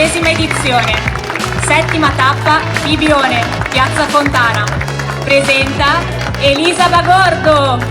12ª edizione. 7ª tappa, Bibione, Piazza Fontana. Presenta Elisa Bagordo.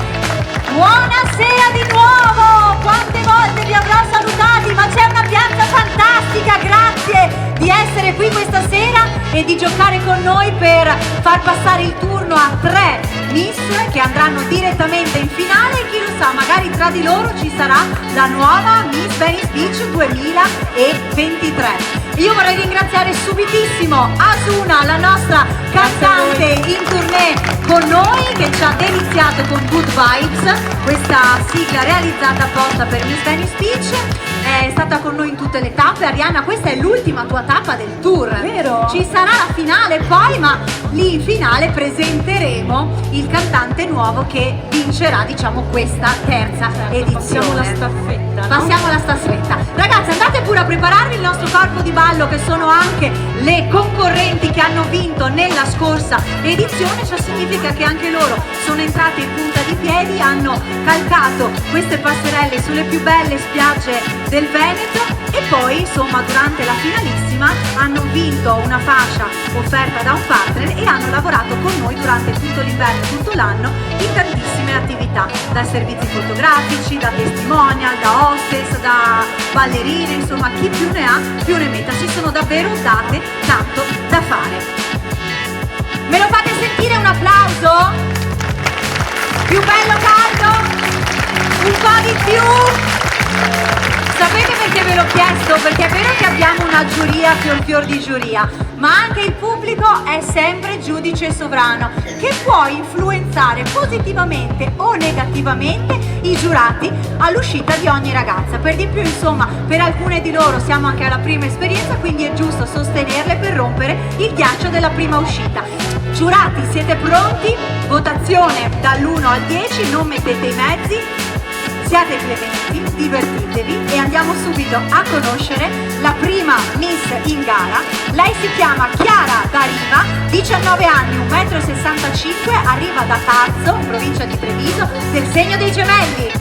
Buonasera di nuovo! Quante volte vi avrò salutati, ma c'è una piazza fantastica, grazie di essere qui questa sera e di giocare con noi per far passare il turno a 3 Miss che andranno direttamente in finale e chi lo sa, magari tra di loro ci sarà la nuova Miss Venice Beach 2023. Io vorrei ringraziare subitissimo Asuna, la nostra cantante in tournée con noi, che ci ha deliziato con Good Vibes, questa sigla realizzata apposta per Miss Venice Beach. È stata con noi in tutte le tappe. Arianna, questa è l'ultima tua tappa del tour, vero? Ci sarà la finale poi, ma lì in finale presenteremo il cantante nuovo che vincerà, diciamo, questa terza edizione. Passiamo la staffetta, no? Passiamo la staffetta. Ragazzi, andate pure a prepararvi il nostro corpo di ballo, che sono anche le concorrenti che hanno vinto nella scorsa edizione. Ciò significa che anche loro sono entrate in punta di piedi, hanno calcato queste passerelle sulle più belle spiagge del Veneto e poi, insomma, durante la finalissima hanno vinto una fascia offerta da un partner e hanno lavorato con noi durante tutto l'inverno e tutto l'anno in tantissime attività, da servizi fotografici, da testimonial, da hostess, da ballerine, insomma, chi più ne ha più ne metta. Si sono davvero date tanto da fare. Me lo fate sentire un applauso? Più bello caldo? Un po' di più? Sapete perché ve l'ho chiesto? Perché è vero che abbiamo una giuria fior di giuria, ma anche il pubblico è sempre giudice sovrano, che può influenzare positivamente o negativamente i giurati all'uscita di ogni ragazza. Per di più, insomma, per alcune di loro siamo anche alla prima esperienza, quindi è giusto sostenerle per rompere il ghiaccio della prima uscita. Giurati, siete pronti? Votazione dall'1 al 10, non mettete i mezzi. Siate clementi, divertitevi e andiamo subito a conoscere la prima Miss in gara. Lei si chiama Chiara D'Ariva, 19 anni, 1,65 m, arriva da Tarzo, in provincia di Treviso, del segno dei Gemelli.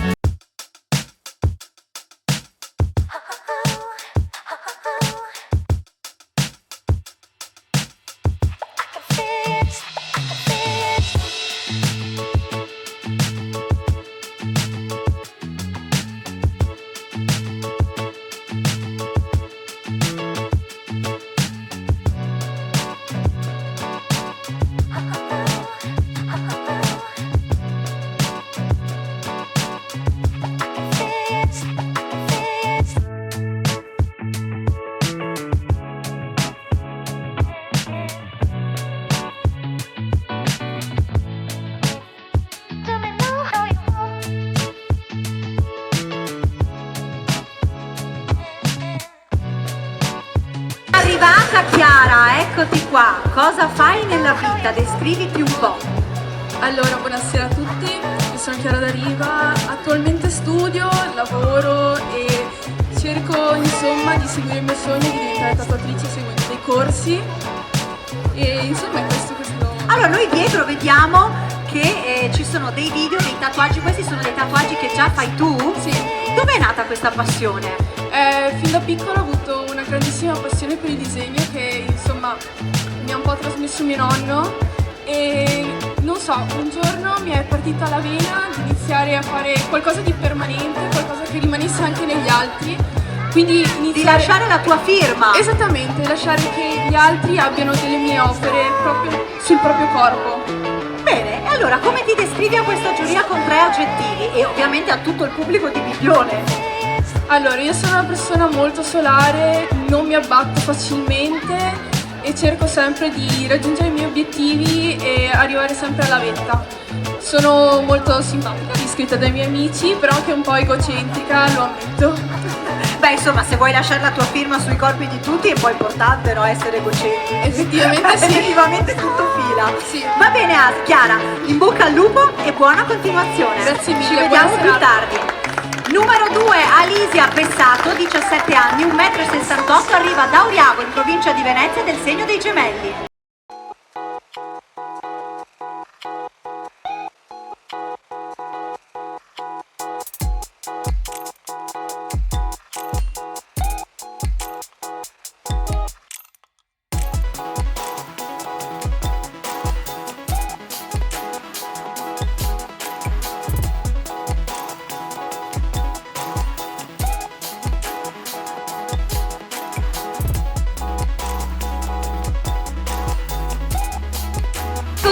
Arrivata Chiara, eccoti qua. Cosa fai nella vita? Descriviti un po'. Allora, buonasera a tutti, io sono Chiara D'Ariva, attualmente studio, lavoro e cerco, insomma, di seguire il mio sogno di diventare tatuatrice seguendo dei corsi e insomma è questo. Allora, noi dietro vediamo che ci sono dei video, dei tatuaggi. Questi sono dei tatuaggi che già fai tu? Sì. Dove è nata questa passione? Fin da piccola ho avuto una grandissima passione per il disegno che, insomma, mi ha un po' trasmesso mio nonno e non so, un giorno mi è partita la vena di iniziare a fare qualcosa di permanente, qualcosa che rimanesse anche negli altri. Quindi Di lasciare la tua firma. Esattamente, lasciare che gli altri abbiano delle mie opere proprio sul proprio corpo. Bene, e allora come ti descrivi a questa giuria con 3 aggettivi e ovviamente a tutto il pubblico di Bibione? Allora, io sono una persona molto solare, non mi abbatto facilmente e cerco sempre di raggiungere i miei obiettivi e arrivare sempre alla vetta. Sono molto simpatica, iscritta dai miei amici, però anche un po' egocentrica, lo ammetto. Beh, insomma, se vuoi lasciare la tua firma sui corpi di tutti è un po' importante, no? Essere egocentrici. Effettivamente sì. Effettivamente tutto fila. Sì. Va bene, Chiara, in bocca al lupo e buona continuazione. Grazie mille, Ci vediamo buona più serata. tardi. Numero 2, Alisia Pessato, 17 anni, 1,68 m, arriva da Oriago, in provincia di Venezia, del segno dei Gemelli.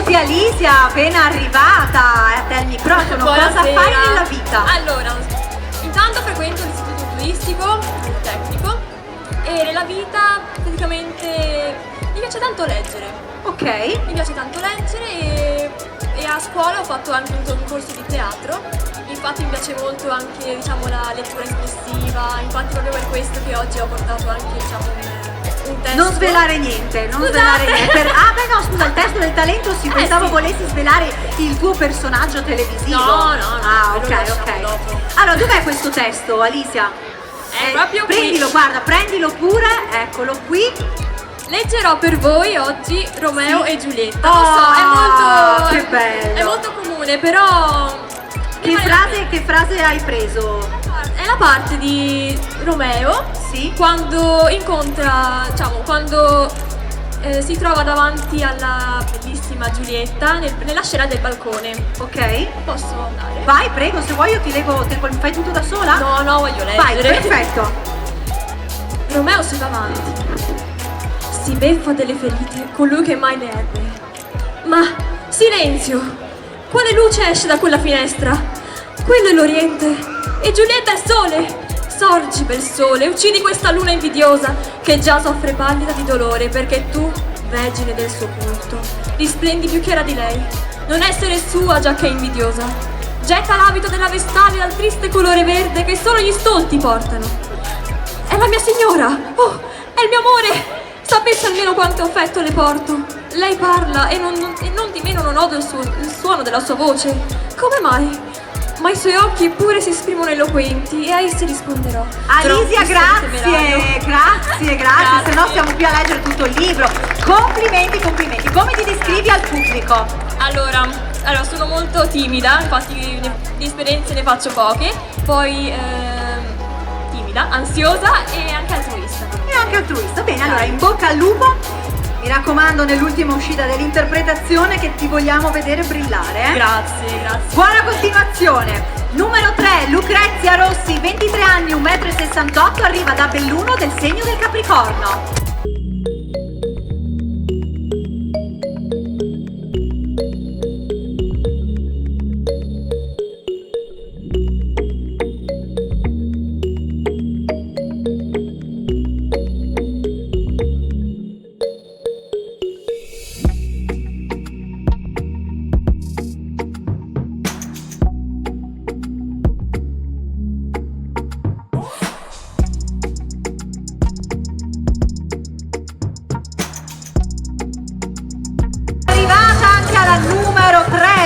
Benvenuti Alicia, appena arrivata, a te il microfono, cosa fai nella vita? Allora, intanto frequento l'istituto turistico, tecnico, e nella vita praticamente mi piace tanto leggere. Ok. Mi piace tanto leggere e a scuola ho fatto anche un corso di teatro, infatti mi piace molto anche diciamo, la lettura espressiva, infatti proprio per questo che oggi ho portato anche diciamo, un testo. Non svelare niente, non Scusate. svelare niente. Ah beh no, scusa, il testo del talento sì, pensavo sì. volessi svelare il tuo personaggio televisivo. No. Ah quello lo ok, lasciamo ok. dopo. Allora, dov'è questo testo, Alicia? È proprio qui. Prendilo, guarda, prendilo pure, eccolo qui. Leggerò per voi oggi Romeo Sì. e Giulietta. Oh, Lo so, è molto. che bello. È molto comune, però. Che frase hai preso? È la parte di Romeo Sì. quando incontra, diciamo, quando si trova davanti alla bellissima Giulietta nella scena del balcone. Ok. Posso andare? Vai, prego, se vuoi io ti leggo, fai tutto da sola? No, voglio leggere. Vai, perfetto. Romeo si va avanti. Si beffa delle ferite colui che mai ne ebbe. Ma silenzio! Quale luce esce da quella finestra? Quello è l'Oriente e Giulietta è sole! Sorgi bel sole, uccidi questa luna invidiosa che già soffre pallida di dolore perché tu, vergine del suo culto, risplendi più chiara di lei. Non essere sua già che è invidiosa. Getta l'abito della vestale dal triste colore verde che solo gli stolti portano. È la mia signora! Oh, è il mio amore! Sapesse almeno quanto affetto le porto. Lei parla e non di meno non odo il suono della sua voce. Come mai? Ma i suoi occhi eppure si esprimono eloquenti e a essi risponderò. Alicia, Troppo temerario. grazie, se no stiamo qui a leggere tutto il libro. Complimenti. Come ti descrivi al pubblico? Allora, sono molto timida, infatti di esperienze ne faccio poche. Poi timida, ansiosa e anche altruista. E anche altruista. Bene, allora in bocca al lupo. Mi raccomando, nell'ultima uscita dell'interpretazione che ti vogliamo vedere brillare. Grazie. Buona continuazione. Numero 3, Lucrezia Rossi, 23 anni, 1,68 m, arriva da Belluno del segno del Capricorno.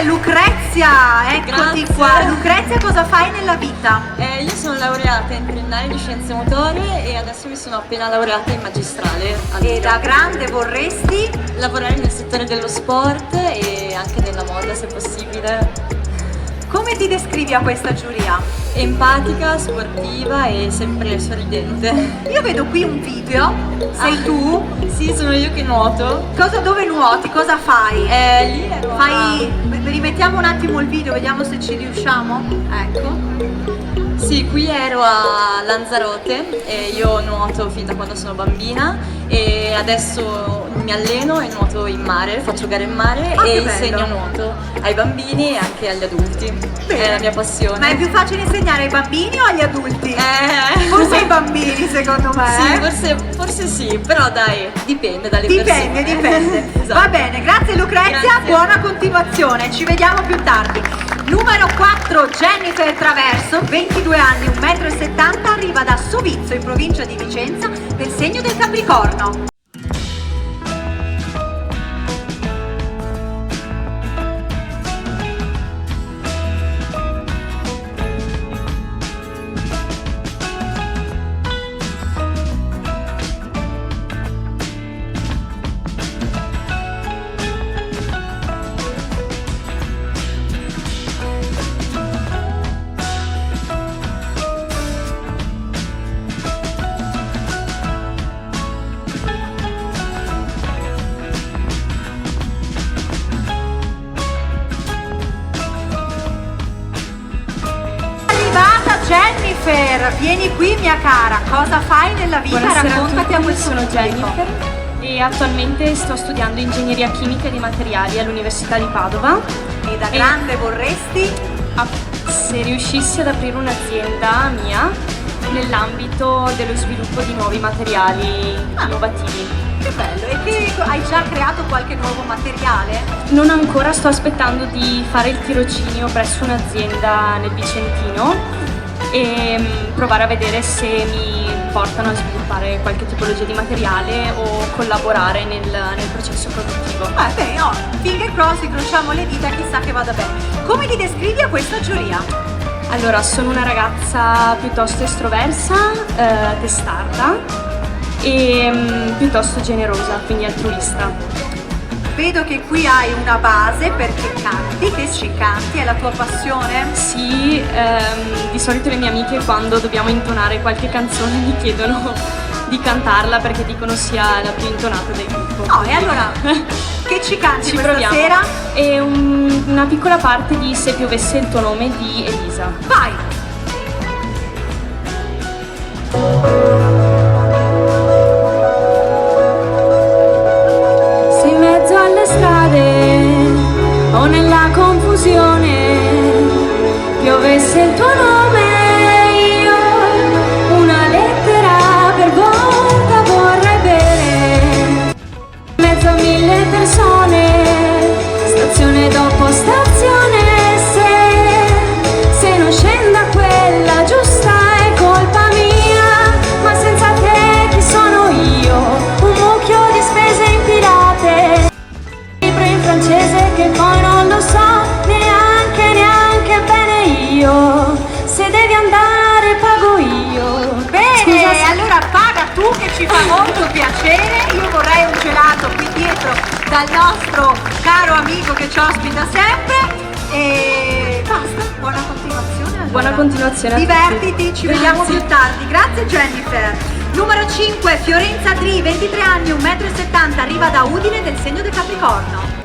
Lucrezia, eccoti Grazie. qua. Lucrezia, cosa fai nella vita? Io sono laureata in triennale di scienze motorie e adesso mi sono appena laureata in magistrale. E da grande vorresti? Lavorare nel settore dello sport e anche nella moda se possibile. Come ti descrivi a questa giuria? Empatica, sportiva e sempre sorridente. Io vedo qui un video, sei tu? Sì, sono io che nuoto. Dove nuoti? Cosa fai? Lì ero Rimettiamo un attimo il video, vediamo se ci riusciamo. Ecco. Sì, qui ero a Lanzarote e io nuoto fin da quando sono bambina e adesso mi alleno e nuoto in mare, faccio gare in mare Oh, e che bello. insegno nuoto ai bambini e anche agli adulti. Bene. È la mia passione. Ma è più facile insegnare ai bambini o agli adulti? Forse ai bambini, secondo me. Sì, forse sì, però dai, dipende dalle persone. Dipende. Esatto. Va bene, grazie Lucrezia, Grazie. buona continuazione, ci vediamo più tardi. Numero 4, Jennifer Traverso, 22 anni, 1,70 m, arriva da Sovizzo in provincia di Vicenza del segno del Capricorno. Jennifer, vieni qui mia cara, cosa fai nella vita? Buonasera Raccontati a a tutti, questo sono pubblico. Jennifer e e attualmente sto studiando ingegneria chimica e di materiali all'Università di Padova. E da grande vorresti? Se riuscissi ad aprire un'azienda mia nell'ambito dello sviluppo di nuovi materiali innovativi. Che bello, e che hai già creato qualche nuovo materiale? Non ancora, sto aspettando di fare il tirocinio presso un'azienda nel Vicentino e provare a vedere se mi portano a sviluppare qualche tipologia di materiale o collaborare nel processo produttivo. Finger crossed, incrociamo le dita, chissà che vada bene. Come ti descrivi a questa giuria? Allora, sono una ragazza piuttosto estroversa, testarda e piuttosto generosa, quindi altruista. Vedo che qui hai una base perché canti, che ci canti, è la tua passione? Sì, di solito le mie amiche quando dobbiamo intonare qualche canzone mi chiedono di cantarla perché dicono sia la più intonata del gruppo. No, e allora che ci canti Ci questa proviamo. sera? È una piccola parte di Se piovesse il tuo nome di Elisa. Vai! Se in mezzo alle strade o nella confusione piovesse il tuo nome, io una lettera per volta vorrei bere. In mezzo a mille persone, stazione dopo stazione, se non scenda quella giusta è colpa mia, ma senza te chi sono io? Un mucchio di spese impilate, libro in francese che poi non lo so neanche bene io. Se devi andare pago io. Bene, Scusa se- allora paga tu, che ci fa molto piacere. Io vorrei un gelato qui dietro dal nostro caro amico che ci ospita sempre. E basta, buona continuazione. allora. Buona continuazione a tutti. Divertiti, ci vediamo Grazie. più tardi. Grazie Jennifer. Numero 5, Fiorenza Dri, 23 anni, 1,70 m, arriva da Udine, del segno del Capricorno.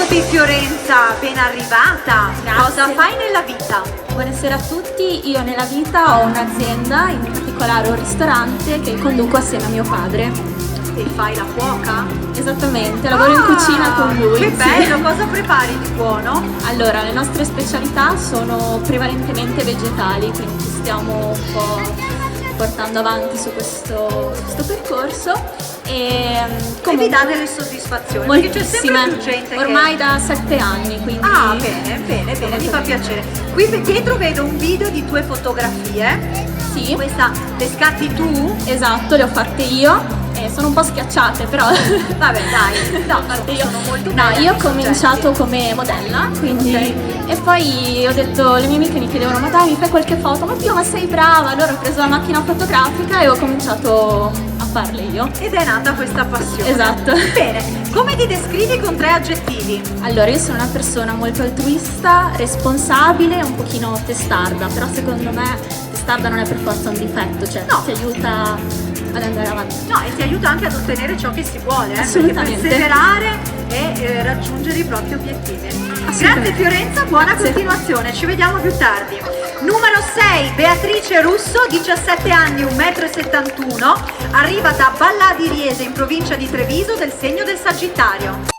Di Fiorenza, ben arrivata. Grazie. Cosa fai nella vita? Buonasera a tutti, io nella vita ho un'azienda, in particolare un ristorante che conduco assieme a mio padre. E fai la cuoca? Esattamente, lavoro in cucina con lui. Che sì. bello, cosa prepari di buono? Allora, le nostre specialità sono prevalentemente vegetali, quindi ci stiamo un po' portando avanti su questo percorso. E E vi dà delle soddisfazioni? Perché c'è sempre moltissime, più gente ormai che... da 7 anni, quindi... Ah, bene, mi fa piacere. Qui dietro vedo un video di tue fotografie. Sì, Questa le scatti tu? esatto, le ho fatte io. Sono un po' schiacciate, però... Vabbè, dai, no, parte io. sono molto No, belle io ho questi cominciato oggetti. come modella, quindi Ok. e poi ho detto, le mie amiche mi chiedevano, ma dai, mi fai qualche foto? Ma Dio, ma sei brava! Allora ho preso la macchina fotografica e ho cominciato a farle io. Ed è nata questa passione. Esatto. Bene, come ti descrivi con 3 aggettivi? Allora, io sono una persona molto altruista, responsabile e un pochino testarda, però secondo me testarda non è per forza un difetto, cioè No. ti aiuta ad andare avanti. No, e ti aiuta anche ad ottenere ciò che si vuole, perché Assolutamente. perseverare e raggiungere i propri obiettivi. Grazie Assolutamente. Fiorenza, buona Grazie. continuazione, ci vediamo più tardi. Numero 6, Beatrice Russo, 17 anni, 1,71 m, arriva da Ballà di Riese in provincia di Treviso, del segno del Sagittario.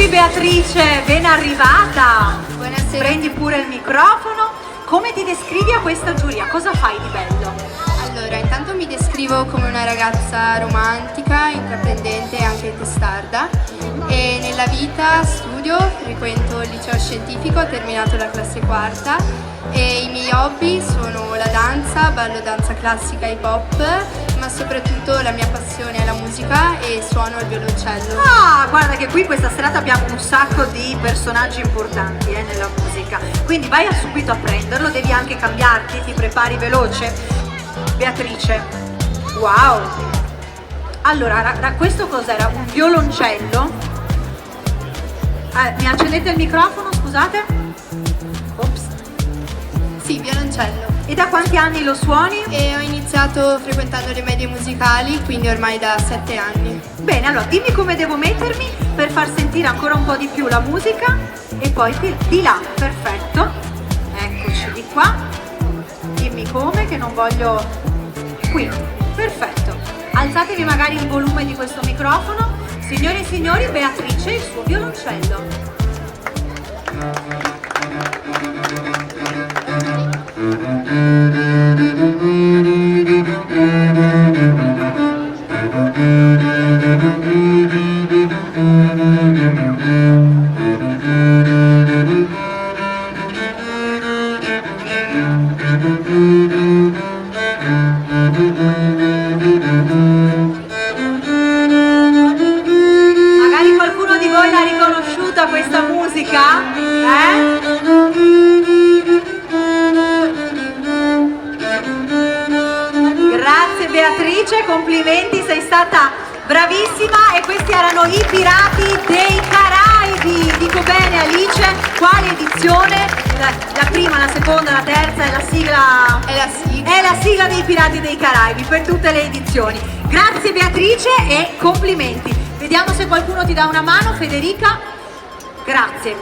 signori, Beatrice, ben arrivata. Buonasera. Prendi pure il microfono. Come ti descrivi a questa giuria? Cosa fai di bello? Allora, intanto mi descrivo come una ragazza romantica, intraprendente e anche testarda. E nella vita studio, frequento il liceo scientifico, ho terminato la classe quarta. E i miei hobby sono la danza, ballo danza classica hip hop, ma soprattutto la mia passione è la musica e suono il violoncello. Ah, guarda che qui questa serata abbiamo un sacco di personaggi importanti nella musica. Quindi vai subito a prenderlo, devi anche cambiarti, ti prepari veloce. Beatrice, wow! Allora, questo cos'era? Un violoncello? Mi accendete il microfono, scusate? Ops. Sì, violoncello. E da quanti anni lo suoni? E ho iniziato frequentando le medie musicali, quindi ormai da 7 anni. Bene, allora dimmi come devo mettermi per far sentire ancora un po' di più la musica e poi di là, perfetto. Eccoci di qua. Dimmi come, che non voglio... Qui, perfetto. Alzatevi magari il volume di questo microfono. Signore e signori, Beatrice, il suo violoncello. Magari qualcuno di voi l'ha riconosciuta questa musica? Grazie Beatrice, complimenti, sei stata bravissima. E questi erano i Pirati dei Caraibi. Dico bene Alice, quale edizione? La prima, la seconda, la terza è la sigla? È la sigla. È la sigla dei Pirati dei Caraibi per tutte le edizioni. Grazie Beatrice e complimenti. Vediamo se qualcuno ti dà una mano. Federica, grazie.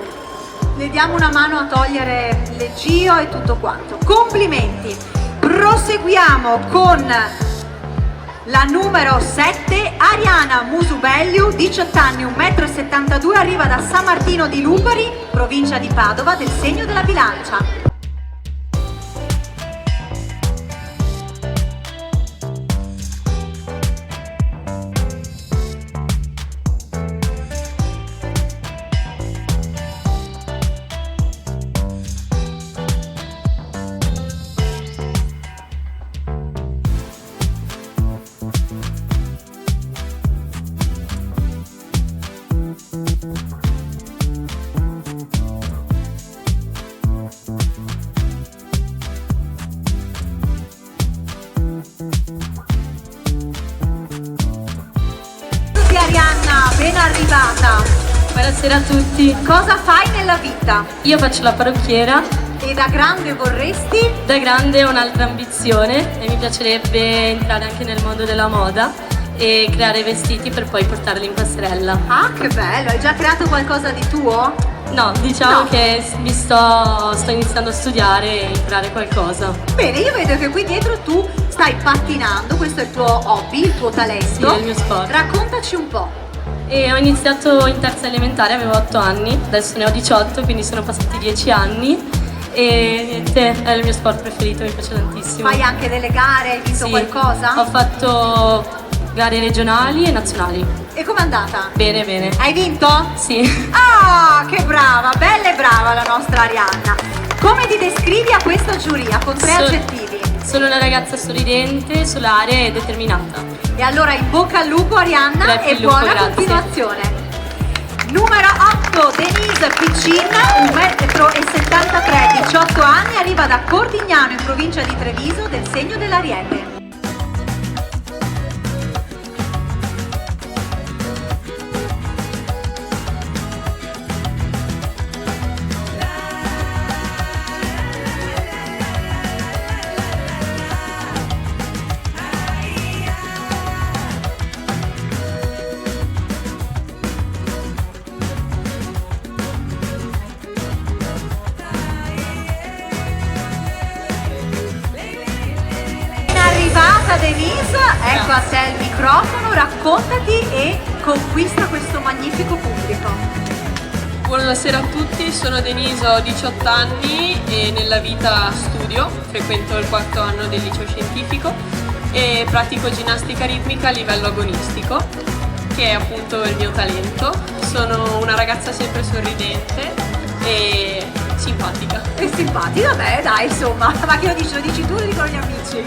Le diamo una mano a togliere le gio e tutto quanto. Complimenti. Proseguiamo con la numero 7, Ariana Musubelliu, 18 anni, 1,72 m, arriva da San Martino di Lupari, provincia di Padova, del segno della bilancia. Arianna, ben arrivata. Buonasera a tutti. Cosa fai nella vita? Io faccio la parrucchiera. E da grande vorresti? Da grande ho un'altra ambizione e mi piacerebbe entrare anche nel mondo della moda e creare vestiti per poi portarli in passerella. Ah, che bello! Hai già creato qualcosa di tuo? No, diciamo No. che sto iniziando a studiare e imparare qualcosa. Bene, io vedo che qui dietro tu stai pattinando, questo è il tuo hobby, il tuo talento. Sì, è il mio sport. Raccontaci un po'. E ho iniziato in terza elementare, avevo 8 anni, adesso ne ho 18, quindi sono passati 10 anni e niente, è il mio sport preferito, mi piace tantissimo. Fai anche delle gare, hai vinto Sì, qualcosa? Ho fatto gare regionali e nazionali. E com'è andata? Bene, bene. Hai vinto? Sì. Ah, che brava, bella e brava la nostra Arianna. Come ti descrivi a questa giuria con tre aggettivi? Sono una ragazza sorridente, solare e determinata. E allora in bocca al lupo Arianna Grazie e al lupo, buona grazie. continuazione. Numero 8, Denise Piccin, 1,73 m, 18 anni, arriva da Cortignano in provincia di Treviso, del segno dell'Ariete. Denise, ecco a te il microfono, raccontati e conquista questo magnifico pubblico. Buonasera a tutti, sono Denise, ho 18 anni e nella vita studio, frequento il 4º anno del liceo scientifico e pratico ginnastica ritmica a livello agonistico, che è appunto il mio talento. Sono una ragazza sempre sorridente e simpatica. È simpatica, beh dai insomma, ma che lo dici? Lo dici tu o lo dicono gli amici?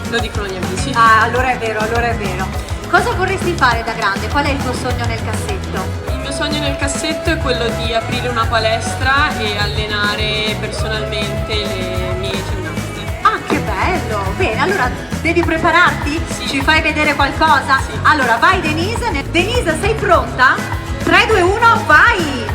Lo dicono gli amici. Ah, allora è vero, allora è vero. Cosa vorresti fare da grande? Qual è il tuo sogno nel cassetto? Il mio sogno nel cassetto è quello di aprire una palestra e allenare personalmente le mie ginnasti. Ah, che bello! Bene, allora devi prepararti? Sì. Ci fai vedere qualcosa? Sì. Allora, vai Denise. Denise, sei pronta? 3, 2, 1, vai!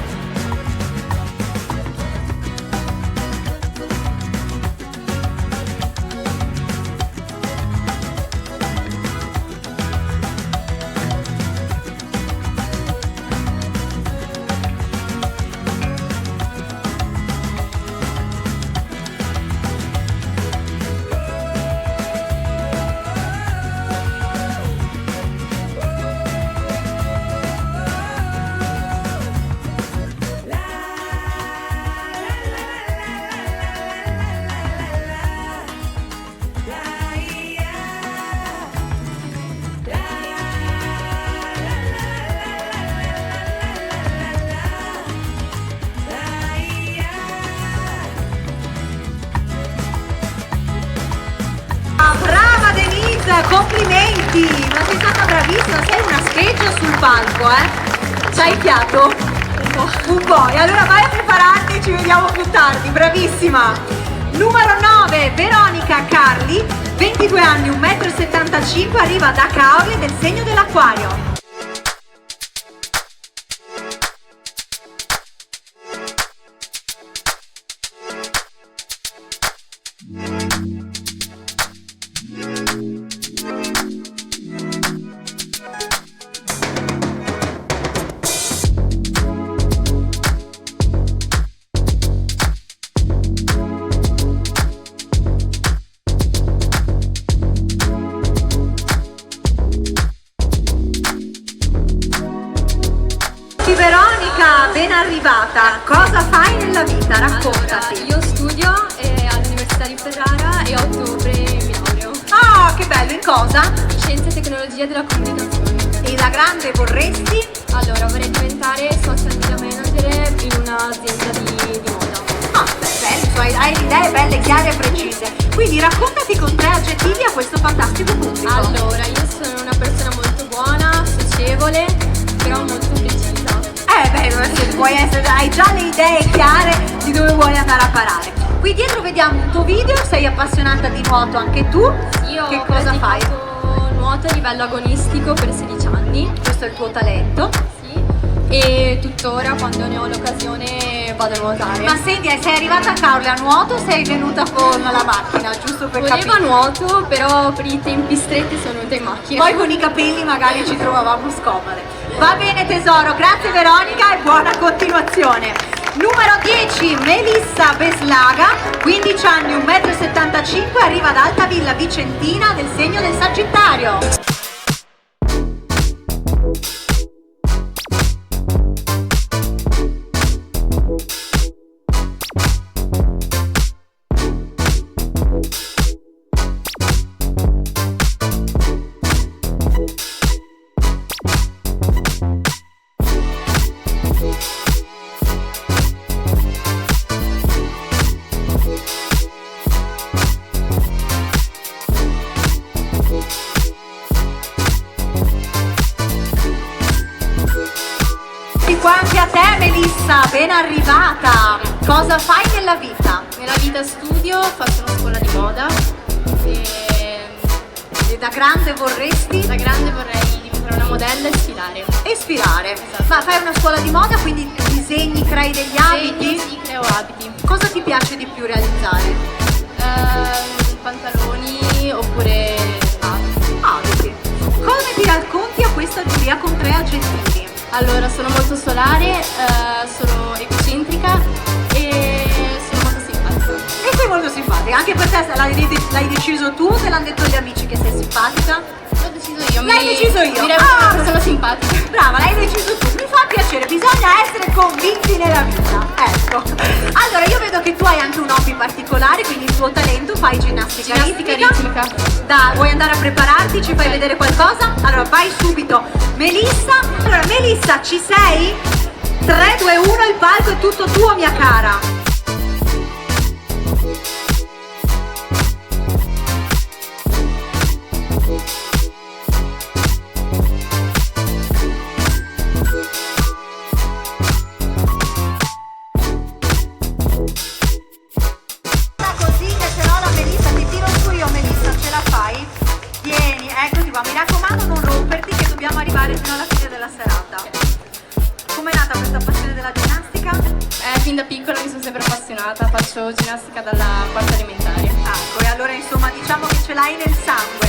Brava Denise, complimenti! Ma sei stata bravissima, sei una scheggia sul palco, C'hai fiato? Un po', e allora vai a prepararti, ci vediamo più tardi, bravissima! Numero 9, Veronica Carli, 22 anni, 1,75 m, arriva da Caorle del segno dell'Acquario. Veronica, ben arrivata. Cosa fai nella vita? Raccontati. Io studio all'Università di Ferrara e a ottobre mi laureo. Ah, che bello, in cosa? Scienze e tecnologia della comunicazione. E da grande vorresti? Allora, vorrei diventare social media manager in un'azienda di moda. Ah, beh, bello, hai le idee belle, chiare e precise. Quindi raccontati con 3 aggettivi a questo fantastico pubblico. Allora, io sono una persona molto buona, socievole, però molto precisa. Beh, se puoi essere, hai già le idee chiare di dove vuoi andare a parare. Qui dietro vediamo un tuo video, sei appassionata di nuoto anche tu. Io che cosa fai? Nuoto a livello agonistico per 16 anni. Questo è il tuo talento? Sì. E tuttora quando ne ho l'occasione vado a nuotare. Ma senti, sei arrivata a Caorle a nuoto o sei venuta con la macchina, giusto per Volevo capire? nuoto, però per i tempi stretti sono venuta in macchina. Poi con i capelli magari ci trovavamo scomode. Va bene tesoro, grazie Veronica e buona continuazione. Numero 10, Melissa Beslaga, 15 anni, 1,75 m, arriva da Altavilla Vicentina del segno del Sagittario. Anche a te Melissa, ben arrivata! Cosa fai nella vita? Nella vita studio, faccio una scuola di moda E da grande vorresti? Da grande vorrei diventare una modella e sfilare. E sfilare? Esatto. Ma fai una scuola di moda, quindi disegni, crei degli abiti? Sì, creo abiti. Cosa ti piace di più realizzare? Pantaloni oppure abiti. Come ti racconti a questa giuria con 3 aggettivi? Allora, sono molto solare, sono egocentrica e sono molto simpatica. E sei molto simpatica, anche per te l'hai deciso tu o te l'hanno detto gli amici che sei simpatica? L'ho deciso io. L'hai deciso io? Mi reputo una persona simpatica. Brava, l'hai deciso tu. Mi fa piacere, bisogna essere convinti nella vita. Ecco. Allora, io vedo che tu hai anche un hobby particolare, quindi il tuo talento, fai ginnastica ritmica. Vuoi andare a prepararti? Ci fai vedere qualcosa? Allora, vai subito. Melissa, allora Melissa, ci sei? 3, 2, 1, il palco è tutto tuo, mia cara. Così che se no la Melissa, ti tiro su io Melissa, ce la fai? Vieni, eccoti qua, mi raccomando non romperti che dobbiamo arrivare fino alla fine della serata. Com'è nata questa passione della ginnastica? Fin da piccola mi sono sempre appassionata, faccio ginnastica dalla quarta elementare. Ecco, e allora insomma diciamo che ce l'hai nel sangue.